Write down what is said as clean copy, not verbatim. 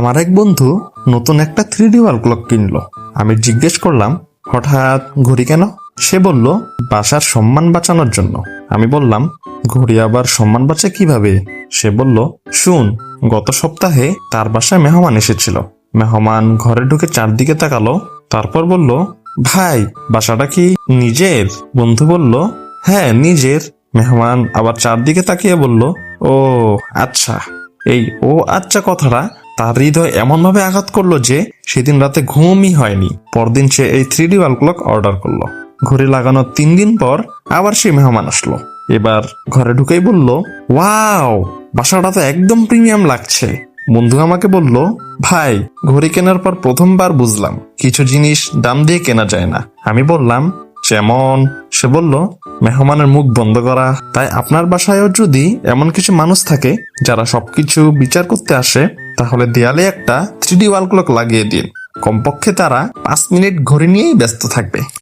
আমার এক বন্ধু নতুন একটা 3D ওয়াল ক্লক কিনলো। আমি জিজ্ঞেস করলাম, হঠাৎ ঘড়ি কেন? সে বলল, বাসার সম্মান বাঁচানোর জন্য। আমি বললাম, ঘড়ি আবার সম্মান বাঁচে কিভাবে? সে বলল, শুন, গত সপ্তাহে তার বাসায় মেহমান এসেছিল। মেহমান ঘরে ঢুকে চারদিকে তাকালো, তারপর বলল, ভাই, বাসাটা কি নিজের? বন্ধু বলল, হ্যাঁ নিজের। মেহমান আবার চারদিকে তাকিয়ে বলল, ও আচ্ছা। এই ও আচ্ছা কথাটা তার হৃদয় এমন ভাবে আঘাত করলো যে সেদিন রাতে ঘুমই হয়নি। পরদিন সে এই 3D ওয়াল ক্লক অর্ডার করলো। ঘড়ি লাগানোর 3 দিন পর আবার সেই মেহমান আসলো। এবার ঘরে ঢুকেই বলল, ওয়াও, বাসাটা তো একদম প্রিমিয়াম লাগছে। বন্ধু আমাকে বলল, ভাই, ঘড়ি কেনার পর প্রথমবার বুঝলাম কিছু জিনিস দাম দিয়ে কেনা যায় না। আমি বললাম, যেমন? সে বলল, মেহমানের মুখ বন্ধ করা। তাই আপনার বাসায়ও যদি এমন কিছু মানুষ থাকে যারা সবকিছু বিচার করতে আসে, তাহলে দেয়ালে একটা 3D ওয়াল ক্লক লাগিয়ে দিন। কমপক্ষে তারা 5 মিনিট ঘড়ি নিয়েই ব্যস্ত থাকবে।